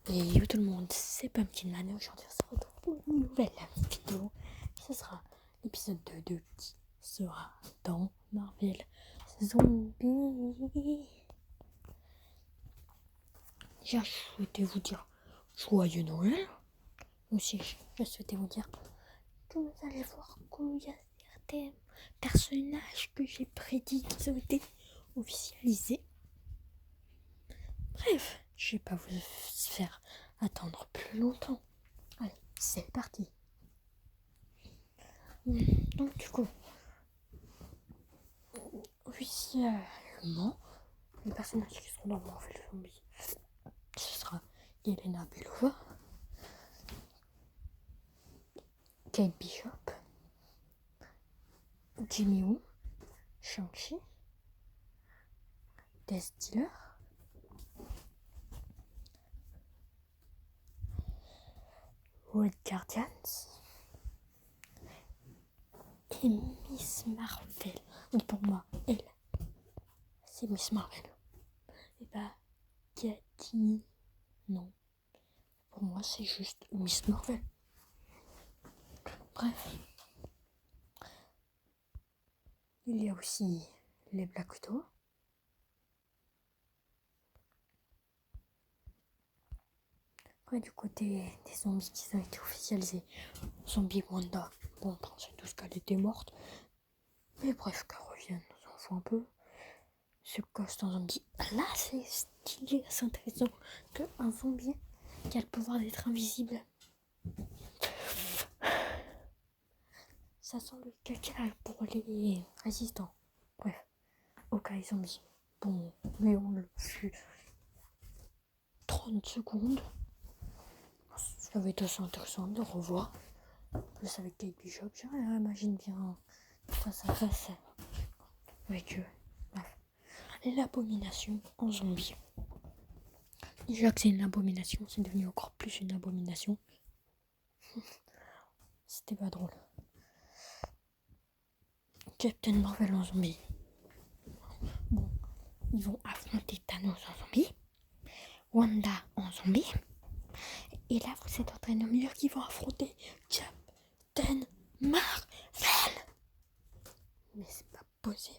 Et yo tout le monde, c'est Pumpkinman et aujourd'hui on se retrouve pour une nouvelle vidéo. Ce sera l'épisode 2 qui sera dans Marvel Zombies. Déjà, je souhaitais vous dire joyeux Noël. Aussi, je souhaitais vous dire que vous allez voir qu'il y a certains personnages que j'ai prédits qui ont été officialisés. Bref, je vais pas vous faire attendre plus longtemps. Allez, c'est parti. Donc du coup, officiellement, les personnages qui seront dans Marvel Zombies, ce sera Yelena Belova, Kate Bishop, Jimmy Woo, Shang-Chi, Death Dealer, Red Guardians et Miss Marvel. Oui, pour moi, elle, c'est Miss Marvel. Et bah, Cathy, non. Pour moi, c'est juste Miss Marvel. Bref. Il y a aussi les Black Widow. Après, du côté des zombies qui ont été officialisés, Zombie Wanda, bon, on pensait tous qu'elle était morte. Mais bref, qu'elle revienne, on s'en fout un peu. Ce ghost en zombie, là c'est stylé, c'est intéressant qu'un zombie qui a le pouvoir d'être invisible. Ça sent le caca pour les résistants. Bref, ok, zombie. Bon, mais on le fut 30 secondes. Ça va être assez intéressant de revoir. Plus avec Kate Bishop, j'imagine bien face à face avec eux. Bref. L'abomination en zombie. Déjà que c'est une abomination, c'est devenu encore plus une abomination. C'était pas drôle. Captain Marvel en zombie. Bon, ils vont affronter Thanos en zombie, Wanda en zombie. Et là, vous êtes en train de me dire qu'ils vont affronter Captain Marvel. Mais c'est pas possible.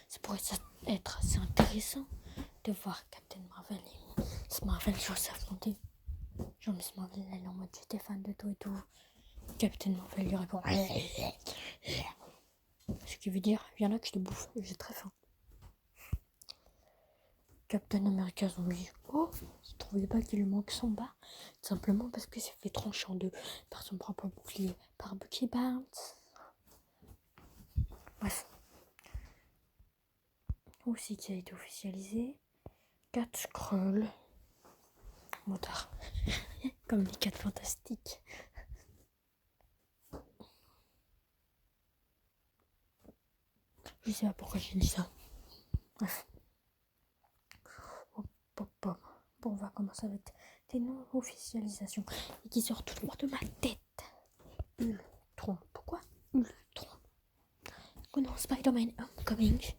Ça pourrait être assez intéressant de voir Captain Marvel et Miss Marvel s'affronter. Genre Miss Marvel, elle est en mode j'étais fan de toi et tout. Captain Marvel lui répond ce qui veut dire viens là que je te bouffe, j'ai très faim. Captain America zombie. Oh, il trouvait pas qu'il lui manque son bas, simplement parce que c'est fait trancher en deux par son propre bouclier, par Bucky Barnes. Bref. Aussi qui a été officialisé, 4 Skrull. Motard. Comme les 4 fantastiques. Je sais pas pourquoi j'ai dit ça. Bref. Bon, on va commencer avec des non-officialisations et qui sortent tout droit de ma tête. Ultron. Pourquoi Ultron? Dans Spider-Man Homecoming,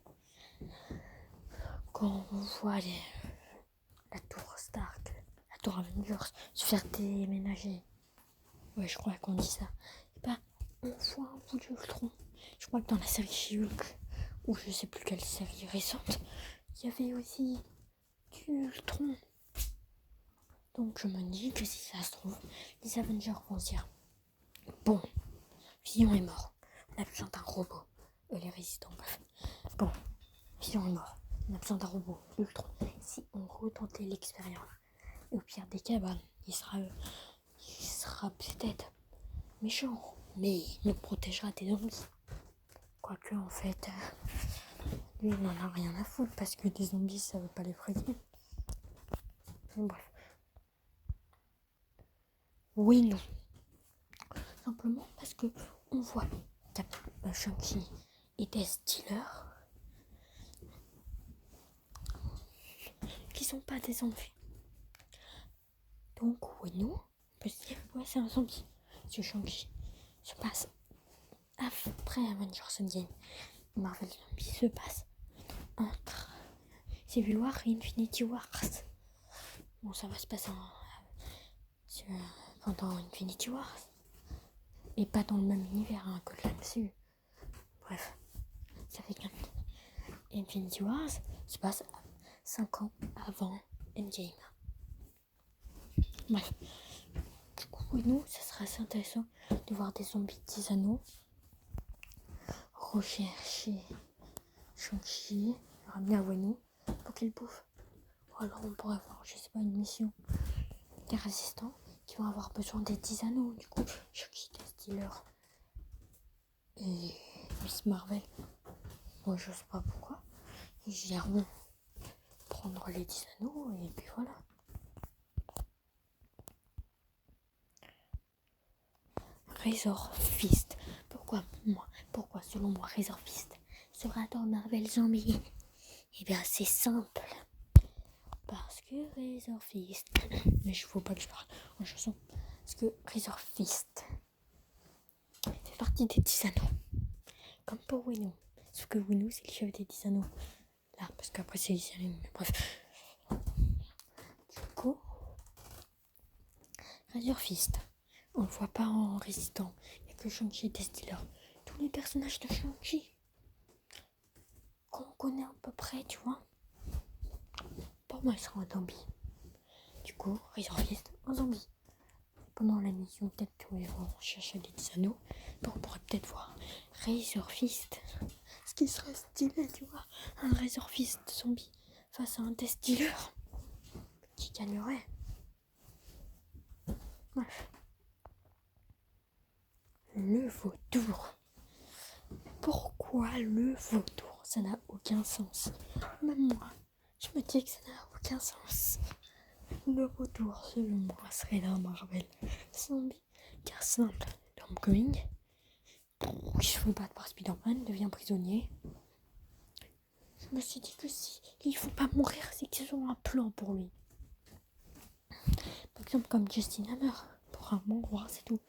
quand on voit la tour Stark, la tour Avengers se faire déménager, ouais, je crois qu'on dit ça, et bah, on voit un bout d'Ultron. Je crois que dans la série She-Hulk, ou je sais plus quelle série récente, il y avait aussi du Ultron. Donc je me dis que si ça se trouve, les Avengers vont se dire bon, Vision est mort, on a besoin d'un robot. Les résistants, bref. Bon, Vision est mort, on a besoin d'un robot, Ultron. Si on retentait l'expérience, au pire des cas, bah, il sera peut-être méchant, mais il nous protégera des zombies. Quoique, en fait, lui, il n'en a rien à foutre parce que des zombies, ça veut pas les frapper. Bref. Oui, non. Simplement parce que on voit Shang-Chi et Death Dealer qui sont pas des zombies. Donc, oui, non. On peut se dire, ouais, c'est un zombie. Ce Shang-Chi se passe après Avengers Endgame. Marvel Zombie se passe entre Civil War et Infinity Wars. Bon, ça va se passer pendant Infinity War. Et pas dans le même univers que le MCU. Bref, ça fait qu'un Infinity War se passe 5 ans avant Endgame. Bref, du coup, oui, nous, ça sera assez intéressant de voir des zombies de 10 anneaux rechercher Shang-Chi, le ramener à Wano pour qu'il bouffe. Ou alors on pourrait avoir, je sais pas, une mission des résistants qui vont avoir besoin des 10 anneaux. Du coup, Shang-Chi, Steeler et Miss Marvel, moi je sais pas pourquoi, ils iront prendre les 10 anneaux et puis voilà. Razor Fist. Pourquoi selon moi Razor Fist sera dans Marvel Zombie? Eh bien c'est simple. Parce que Razor Fist. Mais il faut pas que je parle en chanson. Parce que Razor Fist fait partie des 10 anneaux. Comme pour Wano. Sauf que Wano c'est le chef des 10 anneaux. Là, parce qu'après c'est les anneaux. Mais bref. Du coup, Razor Fist. On le voit pas en résistant. Il n'y a que Shang-Chi et Steeler. Tous les personnages de Shang-Chi qu'on connaît à peu près, tu vois. Pour moi, ils seront en zombie. Du coup, Razor Fist en zombie. Pendant la mission, peut-être qu'ils vont chercher les 10 anneaux. On pourrait peut-être voir Razor Fist. Ce qui serait stylé, tu vois. Un Razor Fist zombie face à un Death Dealer qui gagnerait. Bref. Le vautour. Pourquoi le vautour? Ça n'a aucun sens. Même moi, je me dis que ça n'a aucun sens. Le vautour, selon moi, serait dans Marvel Zombie. Car simple, Homecoming, il se fait battre par Spider-Man, devient prisonnier. Je me suis dit que si il faut pas mourir, c'est qu'ils ont un plan pour lui. Par exemple, comme Justin Hammer, pour un mourir, c'est tout.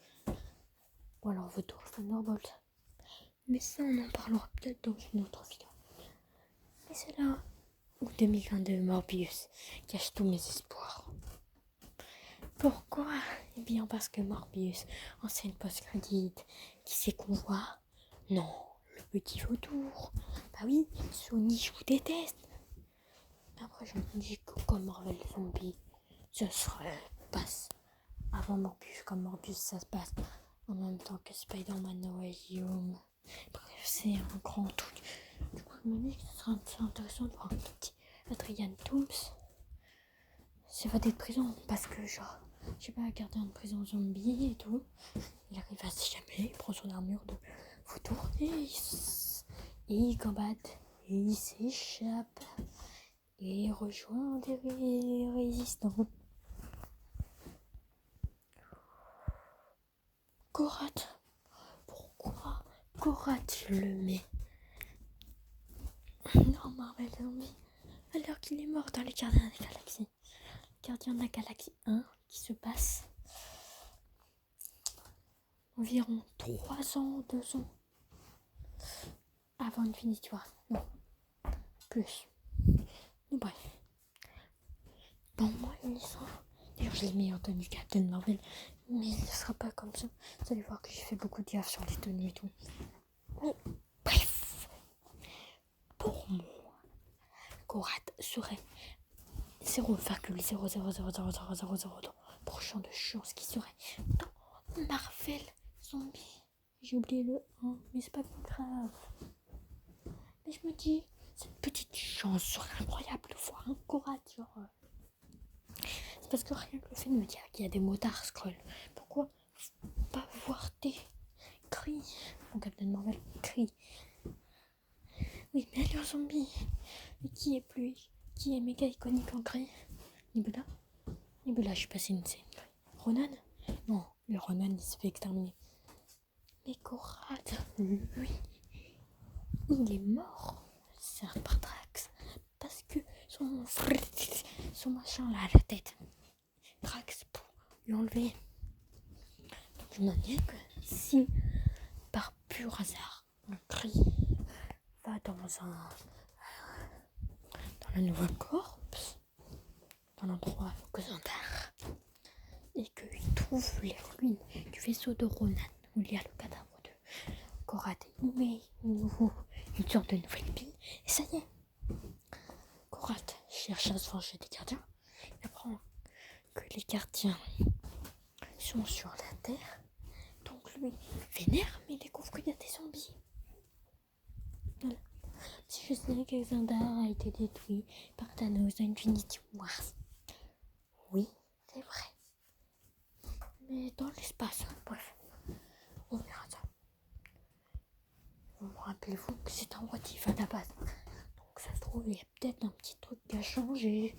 Ou alors vautour, Thunderbolt. Mais ça, on en parlera peut-être dans une autre vidéo. Mais c'est là où 2022 Morbius cache tous mes espoirs. Pourquoi? Eh bien parce que Morbius, en scène post-crédit, qui c'est qu'on voit? Non, le petit vautour. Bah oui, Sony, je vous déteste. Après, je me dis que comme Marvel Zombie, ce serait passe avant Morbius, comme Morbius, ça se passe en même temps que Spider-Man No Way Home. Bref, c'est un grand truc. Du coup, je me dis que ce serait intéressant de voir un petit Adrian Toomes s'évader de prison parce que, genre, je sais pas, garder en prison zombie et tout. Il arrive à si jamais, il prend son armure de vautour et il combat et il s'échappe et rejoint des résistants. Korat. Pourquoi Korat je le mets dans Marvel Zombie alors qu'il est mort dans les Gardiens de la Galaxie? Gardiens de la Galaxie 1 qui se passe environ 3 ans, 2 ans avant Infinity War. Non, plus. Mais bref. Pour moi, une licence. D'ailleurs, je l'ai mis en tenue Captain Marvel. Mais ce sera pas comme ça. Vous allez voir que j'ai fait beaucoup de gaffe sur les tenues et tout. Mais bref. Pour moi, Korat serait 0,0000000% de chance qu'il serait dans Marvel Zombie. J'ai oublié le 1, mais c'est pas grave. Mais je me dis, cette petite chance serait incroyable de voir un Korat, genre. C'est parce que rien que le fait de me dire qu'il y a des motards scroll. Pourquoi pas voir des cris? Mon Captain Marvel crie. Oui, mais elle est en zombie. Et qui est méga iconique en cri? Nebula, je suis passé une scène. Ronan? Non, le Ronan il se fait exterminer. Mais Korat, lui, il est mort. C'est un par Drax. Parce que son machin là à la tête. Drax pour lui enlever. Donc je me dis que si par pur hasard un cri va dans la nouvelle corps, dans l'endroit que ça trouve les ruines du vaisseau de Ronan, où il y a le cadavre de Korat. Il nous met une sorte de nouvelle pile, et ça y est. Korat cherche à se venger des gardiens. Il apprend que les gardiens sont sur la Terre. Donc lui vénère, mais il découvre qu'il y a des zombies. Voilà. Si je sais que Xandar a été détruit par Thanos dans Infinity Wars. Oui, c'est vrai. Mais dans l'espace, bref, on verra ça. Vous me rappelez-vous que c'est un what if à la base. Donc ça se trouve, il y a peut-être un petit truc qui a changé.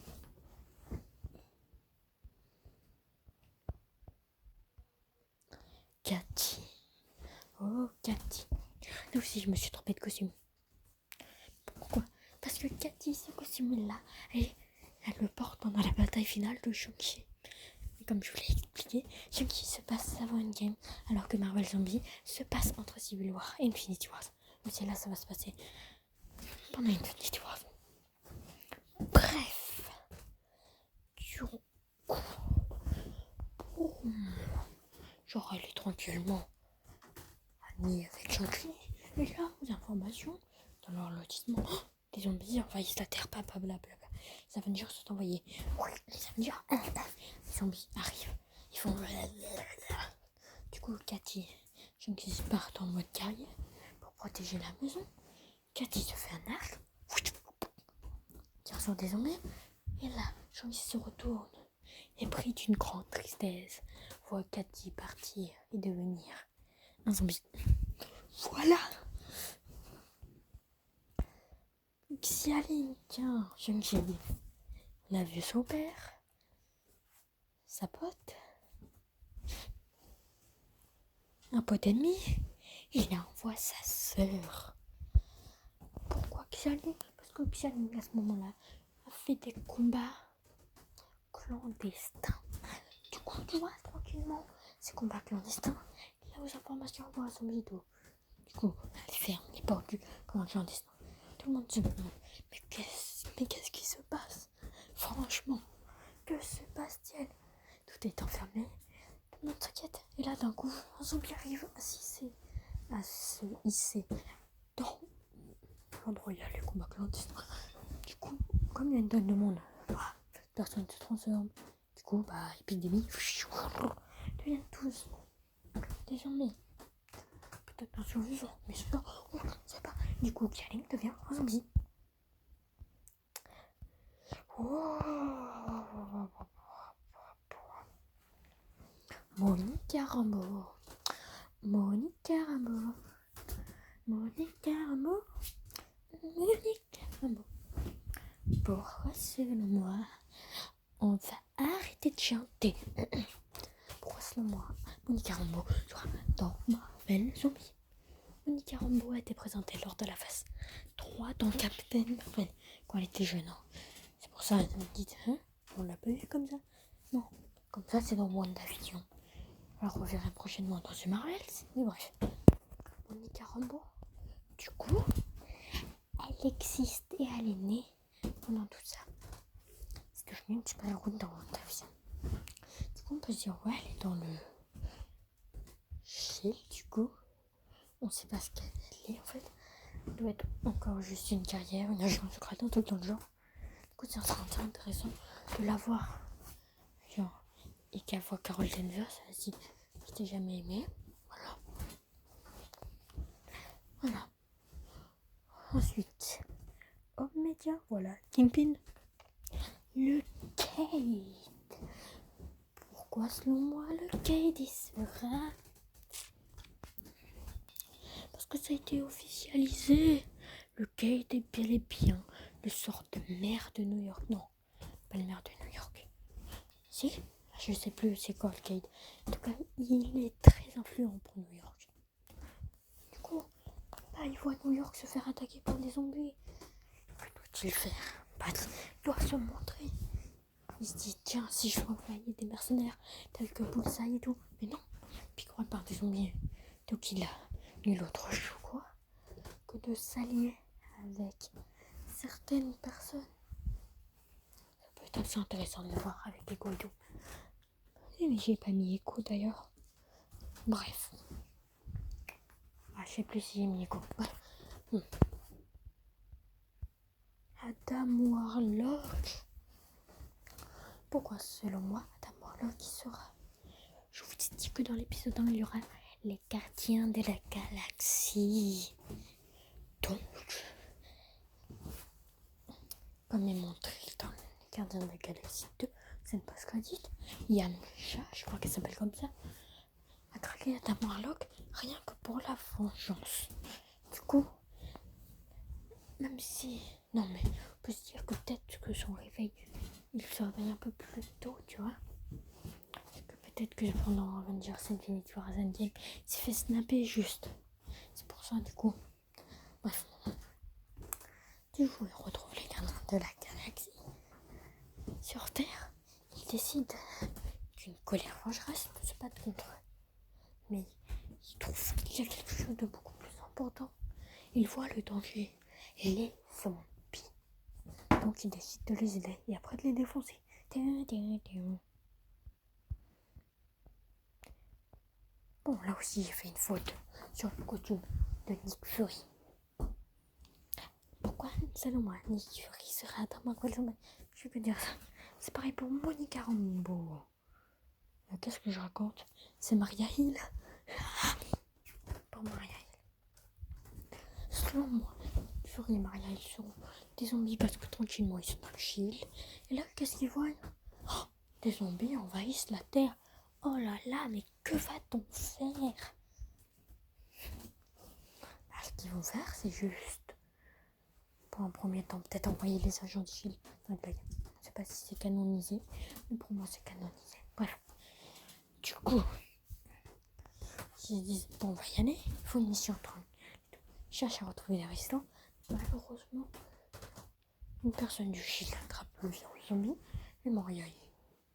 Cathy. Oh, Cathy. Là aussi, je me suis trompée de costume. Pourquoi ? Parce que Cathy, ce costume-là, elle le porte pendant la bataille finale de Shang-Chi. Et comme je vous l'ai expliqué, Shang-Chi se passe avant Endgame, alors que Marvel Zombie se passe entre Civil War et Infinity Wars. Mais c'est là, ça va se passer pendant Infinity Wars. Bref. Du coup, j'aurais allé tranquillement Annie avec Shang-Chi. Et là, aux informations, dans leur lotissement, les zombies envahissent la Terre, blablabla. Les Avengers sont envoyés. Oui, les Avengers, les zombies arrivent. Ils font... Du coup, Cathy, Shang-Chi se part en mode guerrier pour protéger la maison. Cathy se fait un arc, tire sur des zombies. Et là, Shang-Chi se retourne et pris d'une grande tristesse, voit Cathy partir et devenir un zombie. Voilà. Xialing, tiens, Shang-Chi, on a vu son père, sa pote, un pote ennemi, il envoie sa sœur. Pourquoi Xialing ? Parce que Xialing, à ce moment-là, a fait des combats clandestins. Du coup, tu vois, tranquillement, ces combats clandestins, il a aux informations pour un zombie d'eau. Du coup, elle ferme les portes du combat clandestin. Tout le monde se demande, mais qu'est-ce qui se passe ? Franchement, que se passe-t-il ? Tout est enfermé, tout le monde s'inquiète. Et là, d'un coup, un zombie arrive à se hisser dans l'endroit où il y a les combats clandestins. Du coup, comme il y a une tonne de monde, personne ne se transforme. Du coup, épidémie, deviennent tous des zombies. Peut-être un survivant, mais ceux-là, on ne sait pas. Du coup, Xialing devient un zombie. Oh. Monica Rambeau. Monica Rambeau. Monica Rambeau. Monica Rambeau. Pourquoi, selon moi, on va arrêter de chanter? Pourquoi, selon moi, Monica Rambeau sera dans Marvel Zombie? Monica Rambeau a été présentée lors de la phase 3 dans Captain Marvel quand elle était jeune. C'est pour ça que vous me dites, on l'a pas vu comme ça? Non, comme ça c'est dans WandaVision. Alors on verra prochainement dans The Marvels. Mais bref, Monica Rambeau, du coup, elle existe et elle est née pendant tout ça. C'est devenue une super-héroïne dans WandaVision. Du coup, on peut se dire, ouais, elle est dans le Shield, du coup. On sait pas ce qu'elle est en fait. Elle doit être encore juste une carrière, une agent secrète, un truc dans le genre. Du coup, ça serait intéressant de la voir. Genre, et qu'elle voit Carol Danvers, elle se dit, je t'ai jamais aimé. Voilà. Ensuite, homme média, voilà, Kingpin. Le Cade. Pourquoi, selon moi, le Cade il sera? Parce que ça a été officialisé. Le Cade est bel et bien le sort de maire de New York. Non, pas le maire de New York. Si, je sais plus c'est quoi le Cade. En tout cas, il est très influent pour New York. Du coup, il voit New York se faire attaquer par des zombies. Que doit-il faire? Il doit se montrer. Il se dit, tiens, si je envoyais des mercenaires tels que Bullseye et tout. Mais non, piqueront par des zombies. Donc il a nul autre choix que de s'allier avec certaines personnes. Ça peut être assez intéressant de le voir avec les Goyos. mais j'ai pas mis écho d'ailleurs. Bref. Je sais plus si j'ai mis écho. Adam Warlock. Pourquoi selon moi Adam Warlock il sera? Je vous dis que dans l'épisode 1 il y aura les gardiens de la galaxie. Donc, comme est montré dans les gardiens de la galaxie 2, c'est une post-credit, Yamcha, je crois qu'elle s'appelle comme ça, a traqué Adam Warlock rien que pour la vengeance. Du coup, même si... Non mais, on peut se dire que peut-être que son réveil, il se réveille un peu plus tôt, tu vois. Que peut-être que pendant Avengers Infinity War Endgame, il s'est fait snapper juste. C'est pour ça, du coup. Bref. Du coup, il retrouve les gardiens de la galaxie. Sur Terre, il décide d'une colère vengeresse de se battre contre eux. Mais il trouve qu'il y a quelque chose de beaucoup plus important. Il voit le danger. Les zombies. Donc il décide de les aider et après de les défoncer. Bon, là aussi j'ai fait une faute sur le costume de Nick Fury. Pourquoi, selon moi, Nick Fury sera dans Marvel Zombie? Je peux dire ça. C'est pareil pour Monica Rambeau. Qu'est-ce que je raconte? C'est Maria Hill. Pour Maria Hill. Selon moi, Fury et Maria Hill seront des zombies parce que tranquillement ils sont dans le shield. Et là, qu'est-ce qu'ils voient? Oh, des zombies envahissent la Terre. Oh là là, mais que va-t-on faire? Ce qu'ils vont faire, c'est juste, pour un premier temps, peut-être envoyer les agents de shield dans le blague. Je ne sais pas si c'est canonisé, mais pour moi c'est canonisé. Bref. Du coup, ils disent, bon, on va y aller, il faut une mission tranquille. Ils cherchent à retrouver les résistants. Malheureusement, une personne du shield attrape le virus zombie, et Maria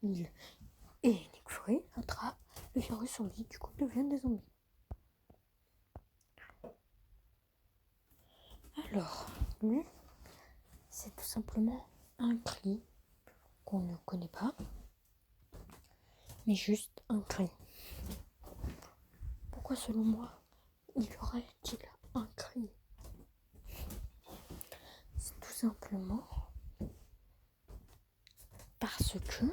Hill et Nick Fury attrapent le virus zombie, du coup, deviennent des zombies. Alors, lui, c'est tout simplement un cri qu'on ne connaît pas, mais juste un cri. Pourquoi, selon moi, il y aurait-il un cri? C'est tout simplement parce que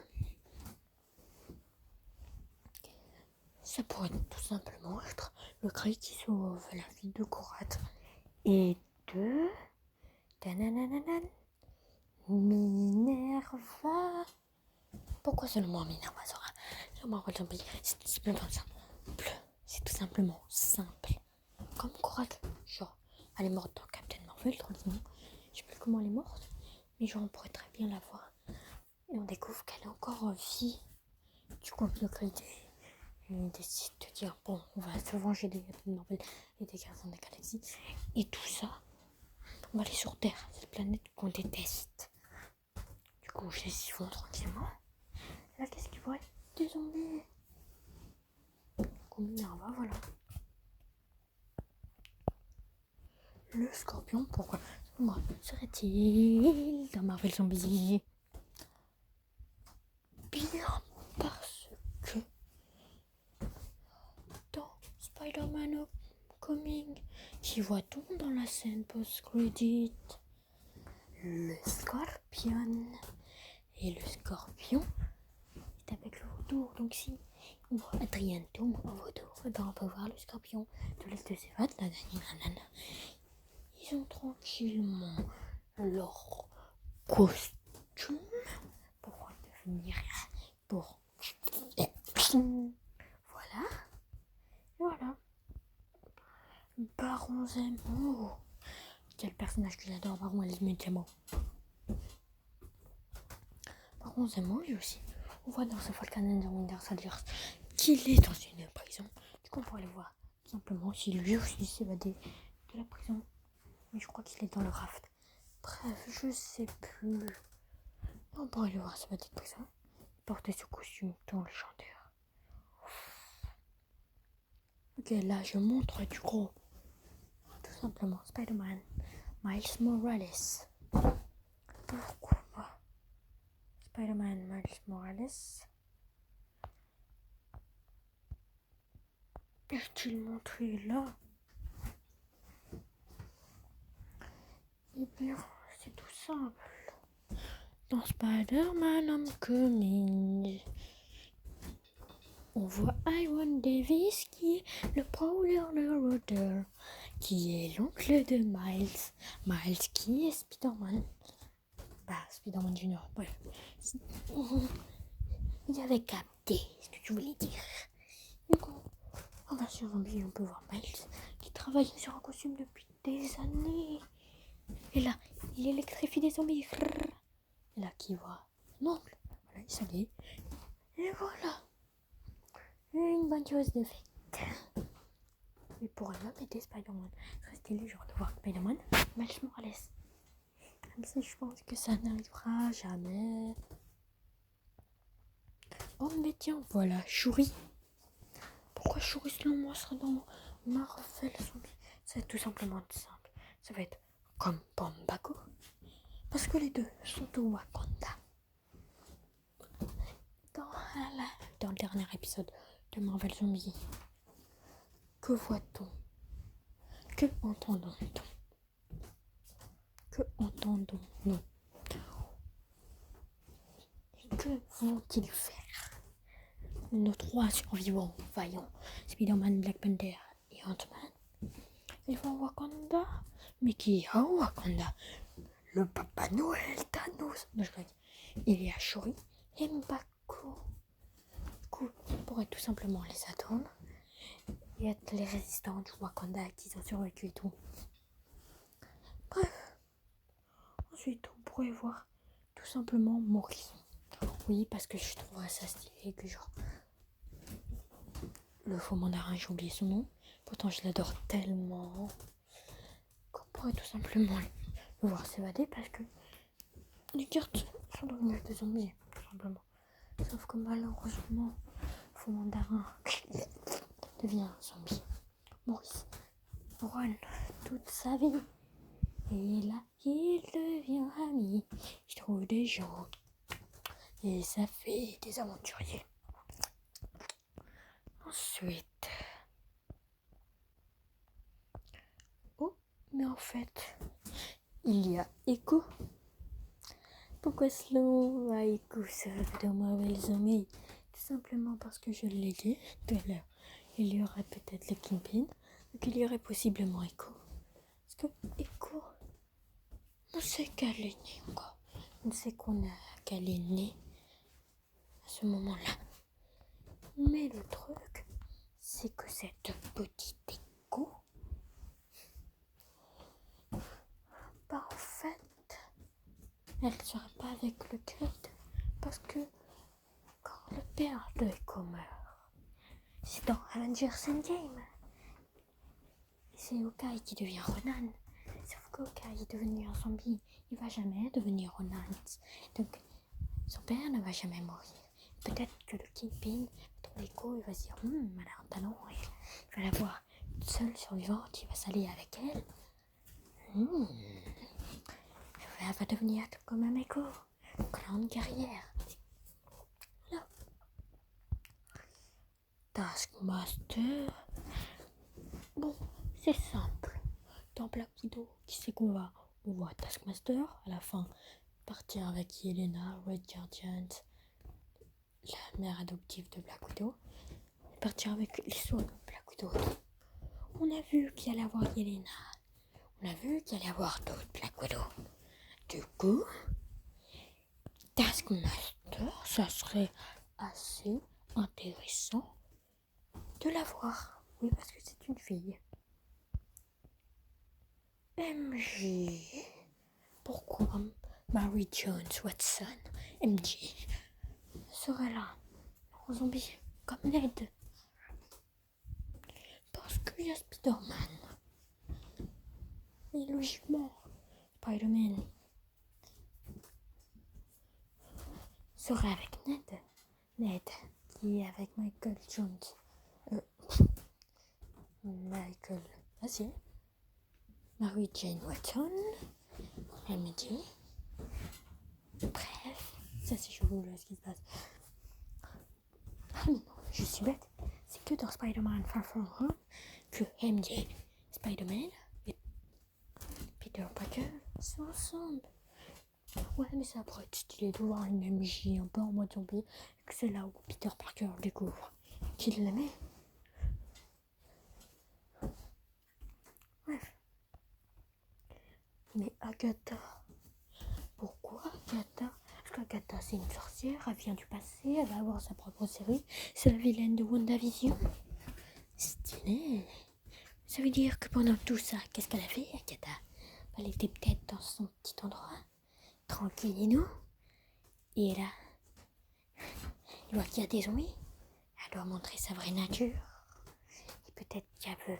ça pourrait tout simplement être le cri qui sauve la vie de Korat et de Minerva. Pourquoi seulement Minerva sera sur Marvel Zombie? C'est tout simplement simple. C'est tout simplement simple. Comme Korat, genre, elle est morte dans Captain Marvel, tranquillement. Je sais plus comment elle est morte, mais genre, on pourrait très bien la voir. Et on découvre qu'elle est encore en vie. Du coup, le crédit, il décide de dire, bon, on va se venger des Captain Marvel et des gardiens de la galaxie. Et tout ça, on va aller sur Terre, cette planète qu'on déteste. Du coup, je les y vont tranquillement. Là, qu'est-ce qu'ils voient? Des zombies. Comme Minerva, voilà. Le scorpion, pourquoi moi serait-il dans Marvel Zombie? Bien parce que dans Spider-Man Homecoming, qui voit-on dans la scène post-credit? Le scorpion. Et le scorpion est avec le vautour. Donc si on voit Adrien tombe au vautour, on peut voir le scorpion de l'Est de Sévat, ils ont tranquillement leur costume pour devenir pour voilà Baron Zemo. Quel personnage que j'adore, Baron Zemo. Baron Zemo lui aussi, on voit dans ce Falcon and the Winter Soldier qu'il est dans une prison. Du coup on pourrait le voir tout simplement si lui aussi s'est évadé de la prison. Mais je crois qu'il est dans le raft. Bref, je sais plus. On pourrait le voir s'évader de prison. Porter ce costume dans le chanteur. Ok, là je montre du gros. Tout simplement, Spider-Man, Miles Morales. Pourquoi Spider-Man, Miles Morales? Est-il montré là? Eh bien, c'est tout simple. Dans Spider-Man Homecoming, on voit Iron Davis qui est le Prowler Roder, qui est l'oncle de Miles. Miles qui est Spider-Man. Spider-Man Junior, bref. Il avait capté ce que tu voulais dire. Du coup, en version zombie, on peut voir Miles qui travaille sur un costume depuis des années. Et là, il électrifie des zombies. Et là, qui voit l'oncle. Voilà, il s'allie. Et voilà. Une bonne chose de faite. Et pour un homme aider Spider-Man, c'est stylé genre de voir Spider-Man, Miles Morales. Même si je pense que ça n'arrivera jamais. Oh mais tiens, voilà, Shuri. Pourquoi Shuri selon moi sera dans Marvel Zombie? Ça va être tout simplement simple. Ça va être comme Bambago. Parce que les deux sont au Wakanda. Dans le dernier épisode de Marvel Zombie, que voit-on? Que entendons-nous? Que entendons-nous? Que vont-ils faire? Nos trois survivants vaillants, Spider-Man, Black Panther et Ant-Man, ils vont au Wakanda. Mais qui est au Wakanda? Le Papa Noël Thanos. Il y a Shuri et Mbaku. Du coup, on pourrait tout simplement les attendre et être les résistants du Wakanda qui ont survécu et tout. Bref. Ensuite, on pourrait voir tout simplement Maurice. Oui, parce que je trouverais ça stylé que genre le faux mandarin, j'ai oublié son nom. Pourtant, je l'adore tellement qu'on pourrait tout simplement le voir s'évader parce que les cartes sont devenues des zombies, tout simplement. Sauf que malheureusement, le faux mandarin devient un zombie. Maurice run toute sa vie. Et là, il devient ami. Il trouve des gens. Et ça fait des aventuriers. Ensuite. Oh, mais en fait, il y a Echo. Pourquoi Slow a Echo dans Marvel Zombie? Tout simplement parce que je l'ai dit tout à l'heure. Il y aurait peut-être le Kingpin. Donc il y aurait possiblement Echo. Parce que Echo, on sait qu'elle est née encore. On sait qu'elle est née à ce moment-là. Mais le truc, c'est que cette petite Echo, en fait, elle ne serait pas avec le Kate. Parce que quand le père de Echo meurt, c'est dans Avengers Endgame. C'est Hawkeye qui devient Ronan. Sauf qu'Hawkeye est devenu un zombie. Il va jamais devenir Ronan. Donc, son père ne va jamais mourir. Peut-être que le Kingpin va trouver Echo, il va se dire elle a un talent, il va la voir seule survivante, il va s'allier avec elle. Elle va devenir comme un Echo, une grande guerrière. Là. Taskmaster. Bon, c'est simple. Dans Black Widow, qui c'est qu'on va? On voit Taskmaster à la fin partir avec Yelena, Red Guardian, la mère adoptive de Black Widow, et partir avec l'histoire de Black Widow. On a vu qu'il allait avoir Yelena, on a vu qu'il allait avoir d'autres Black Widow. Du coup, Taskmaster, ça serait assez intéressant de la voir. Oui, parce que c'est une fille. MJ. Pourquoi Mary Jones Watson, MJ, serait là en zombie comme Ned? Parce qu'il y a Spider-Man. Et logiquement, Spider-Man serait avec Ned. Ned qui est avec Michael Jones. Michael. Vas-y. Mary Jane Watson. MJ. Bref, ça c'est chelou là ce qui se passe. Ah mais non, je suis bête. C'est que dans Spider-Man Far From Home, que MJ, Spider-Man et Peter Parker sont ensemble. Ouais, mais ça pourrait être stylé de voir une MJ un peu en mode zombie, et que c'est là où Peter Parker découvre qu'il l'aimait. Bref. Mais Agatha, pourquoi Agatha? Parce qu'Agatha c'est une sorcière, elle vient du passé, elle va avoir sa propre série, c'est la vilaine de WandaVision. Stylé. Ça veut dire que pendant tout ça, qu'est-ce qu'elle a fait, Agatha? Elle était peut-être dans son petit endroit, tranquille et nous. Et là, elle voit qu'il y a des zombies. Elle doit montrer sa vraie nature. Et peut-être qu'elle veut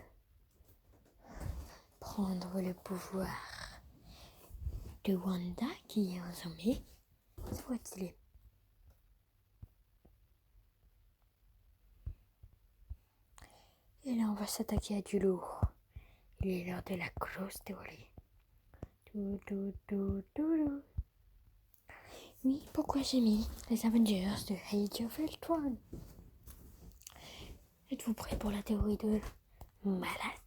prendre le pouvoir de Wanda, qui est un zombie. Ça pourrait être stylé. Et là, on va s'attaquer à du lourd. Il est l'heure de la grosse théorie. Oui, pourquoi j'ai mis les Avengers de Age of Ultron? Êtes-vous prêts pour la théorie de malade?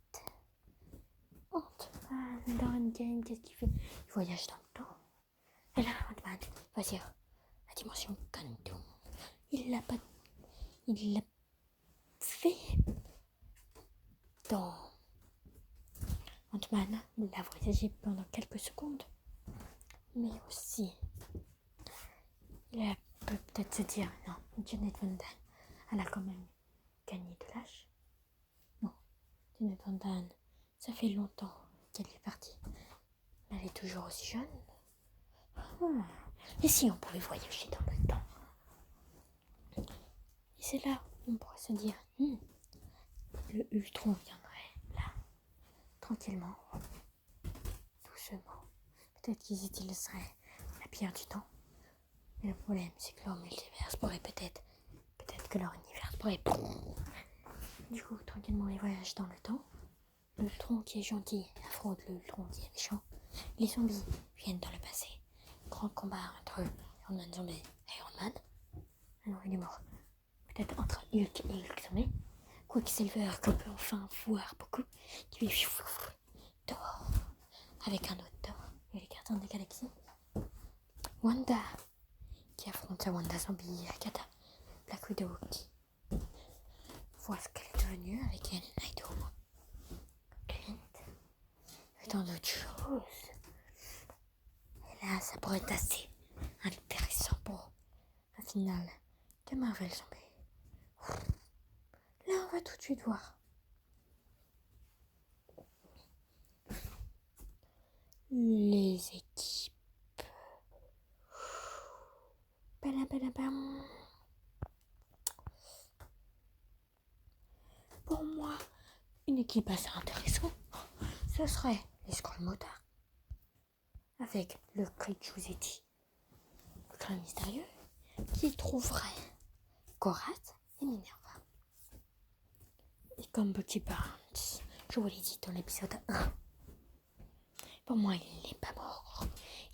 Ant-Man dans Endgame, qu'est-ce qu'il fait? Il voyage dans le temps. Et là, Ant-Man va dire la dimension quantum. Il l'a fait dans Ant-Man. Il l'a voyagé pendant quelques secondes. Mais aussi, il peut peut-être se dire, non, Janet Van Dyne, elle a quand même gagné de l'âge. Non, Janet Van Dyne, ça fait longtemps qu'elle est partie. Elle est toujours aussi jeune. Et si on pouvait voyager dans le temps? Et c'est là où on pourrait se dire, le Ultron viendrait là, tranquillement, doucement. Peut-être qu'ils utiliseraient la pierre du temps. Mais le problème, c'est que leur multivers pourrait peut-être que leur univers pourrait... Du coup, tranquillement, ils voyagent dans le temps. L'Ultron qui est gentil affronte l'Ultron qui est méchant. Les zombies viennent dans le passé. Grand combat entre Iron Man zombie et Iron Man. Alors il est mort. Peut-être entre Hulk et Hulk zombie. Quicksilver qu'on peut enfin voir beaucoup. Qui est Thor. Avec un autre Thor. Et les gardiens des galaxies. Wanda. Qui affronte sa Wanda zombie et Agatha. Black Widow qui voit ce qu'elle est devenue avec elle. Naito. Clint. Et tant d'autres choses. Et là, ça pourrait être assez intéressant pour un final de Marvel Zombie. Là, on va tout de suite voir les équipes. Pour moi, une équipe assez intéressante, ce serait les Skrull Motards. Avec le cri que je vous ai dit, le cri mystérieux, qui trouverait Korath et Minerva. Et comme Bucky Barnes, je vous l'ai dit dans l'épisode 1, pour moi, il n'est pas mort.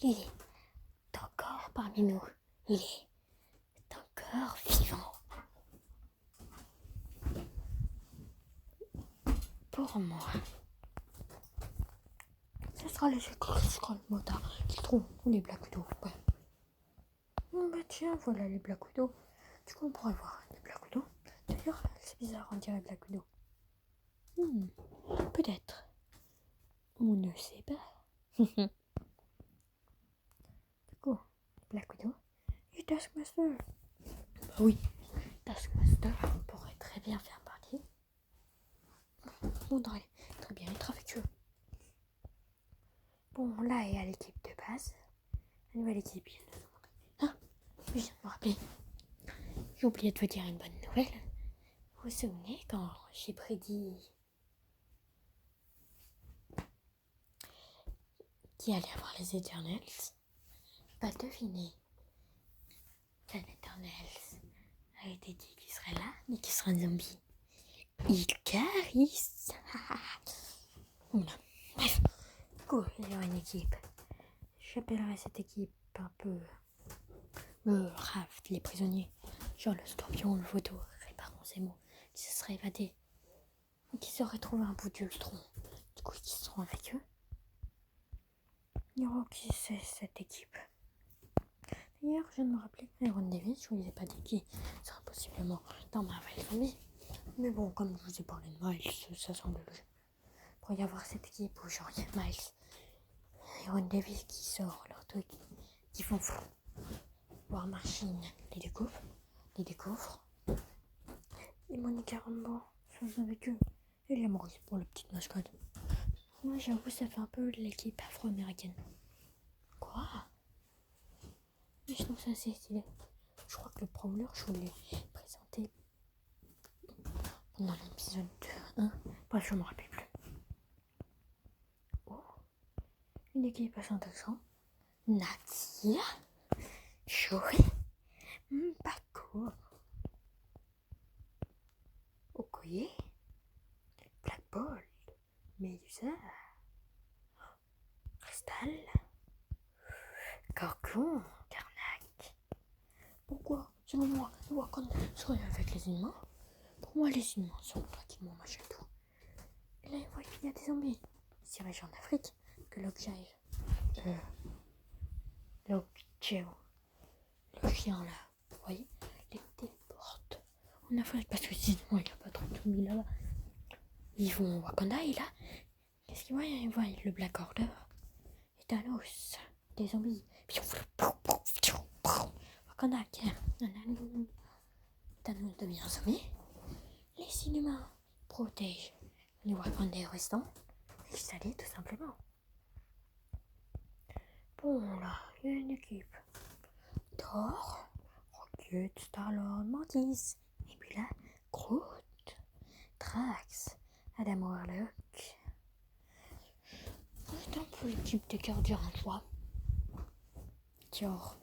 Il est encore parmi nous. Il est encore vivant. Pour moi, ce sera les Skrull Motards qui trouvent les Black Widow. Ouais. Bah tiens, voilà les Black Widow. Du coup, on pourrait voir les Black Widow. D'ailleurs, c'est bizarre, on dirait Black Widow. Peut-être. On ne sait pas. Du coup, Black Widow et Taskmaster. Bah oui, Taskmaster pourrait très bien faire partie. On devrait très bien être avec eux. Bon, là, il y a l'équipe de base. La nouvelle équipe vient de nous montrer. Ah, je viens de me rappeler. J'ai oublié de vous dire une bonne nouvelle. Vous vous souvenez quand j'ai prédit qu'il allait avoir les Eternals? Pas devinez. Les Eternals a été dit qu'il serait là, mais qu'il serait un zombie. Icaris. Bref, cool, il y aura une équipe. J'appellerai cette équipe un peu le raft, les prisonniers. Genre le scorpion, le vautour, réparons ces mots. qui se seraient évadés. Et qui auraient trouvé un bout d'Ultron. Du coup, qui seront avec eux. Oh, qui c'est cette équipe? D'ailleurs, je viens de me rappeler que Iron Davis, je ne vous ai pas dit qui sera possiblement dans Marvel Zombies. Mais bon, comme je vous ai parlé de Miles, ça semble logique. Il pourrait y avoir cette équipe où genre il y a Miles, Iron Davis qui sort leur truc, qui font fou. War Machine les découvre. Et Monica Rambeau sont avec eux. Et les Maurice pour la petite mascotte. Moi j'avoue ça fait un peu l'équipe afro-américaine. Quoi? Mais je trouve ça assez stylé. Je crois que le Prowler, je vous l'ai présenté dans l'épisode 1. Bref, je me rappelle plus. Oh, une équipe assez intéressante. Nadia, Jory, Mbako, Okoye, Black Bolt, Medusa, Crystal, Gorgon, Karnak. Pourquoi, selon moi, Wakanda serait avec les humains? Pour moi, les humains sont tranquillement machin tout. Et là, il voit qu'il y a des zombies. C'est région d'Afrique que l'Okjai, l'Okjai, le chien là, vous voyez, les téléporte en Afrique parce que sinon il n'y a pas trop de zombies là-bas. Ils vont au Wakanda et là, qu'est-ce qu'ils voient? Ils voient le Black Order et Thanos, des zombies. Wakanda, Thanos devient zombie. Les Inhumains protègent les Wakandais restants. Et ça l'est tout simplement. Bon là, il y a une équipe. Thor, Rocket, Star-Lord, Mantis, Nebula, Groot, Drax, Adam Warlock. C'est un peu l'équipe des gardiens, tu vois. Genre,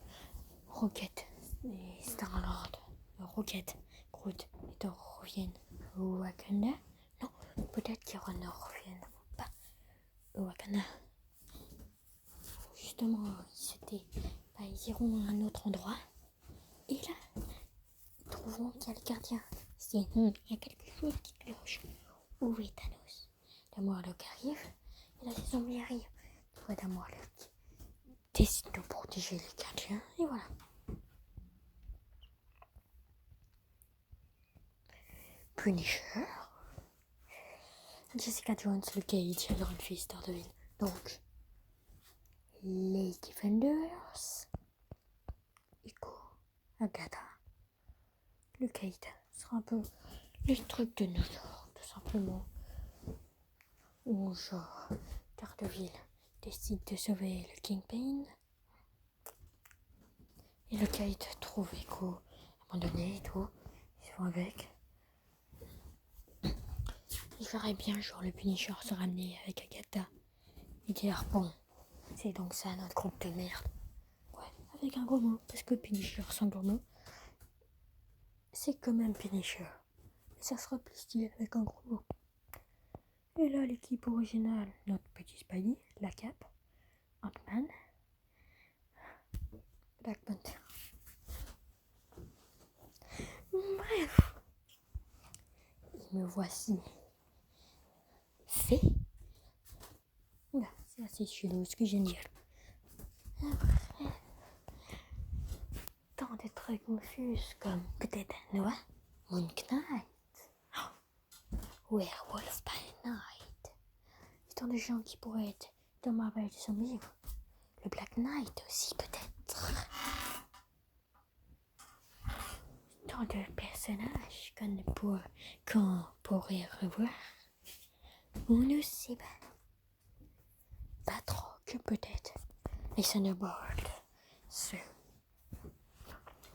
Rocket et Star-Lord, Rocket, Groot et Thor reviennent au Wakanda. Non, peut-être qu'Iron reviennent pas au Wakanda. Justement, ils iront à un autre endroit. Et là, ils trouveront qu'il y a le gardien. Il y a quelque chose qui cloche. Où est Thanos? Adam Warlock arrive. Et là, les zombies arrivent. Adam Warlock décide de protéger les gardiens. Et voilà. Punisher, Jessica Jones, Luke Cage, Iron Fist, Daredevil. Donc, les Defenders, Echo, Agatha, Luke Cage sera un peu les trucs de New York, tout simplement. Ou genre, Daredevil décide de sauver le Kingpin. Et le Cage trouve Echo abandonné et tout. Ils vont avec. Il ferait bien genre le Punisher se ramener avec Agatha et dire bon, c'est donc ça notre groupe de merde. Ouais, avec un gros mot, parce que Punisher sans gros mot, c'est quand même Punisher. Mais ça sera plus stylé avec un gros mot. Et là l'équipe originale, notre petit Spidey, la Cape, Ant-Man, Black Panther. Bref, et me voici fait. Oula, c'est assez chelou ce que je viens de dire. Après, tant de trucs confus comme peut-être Noah, Moon Knight, Werewolf by Night. Et tant de gens qui pourraient être dans Marvel Zombies. Le Black Knight aussi peut-être. Tant de personnages qu'on pourrait revoir. On ne sait pas. Pas trop que peut-être les Thunderbolts, ceux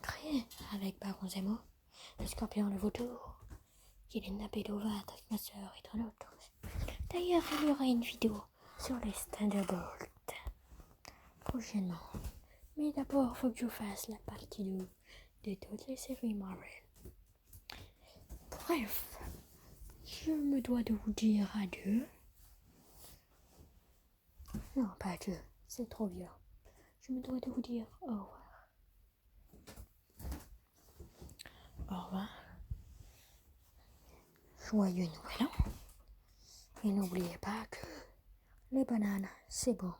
créés avec Baron Zemo, le Scorpion le Vautour, Yelena Belova avec ma soeur et tant d'autres. D'ailleurs, il y aura une vidéo sur les Thunderbolts prochainement. Mais d'abord, faut que je fasse la partie 2 de toutes les séries Marvel. Bref, je me dois de vous dire adieu. Non, pas adieu, c'est trop vieux. Je me dois de vous dire au revoir. Au revoir. joyeux nouvel an. Et n'oubliez pas que les bananes, c'est bon.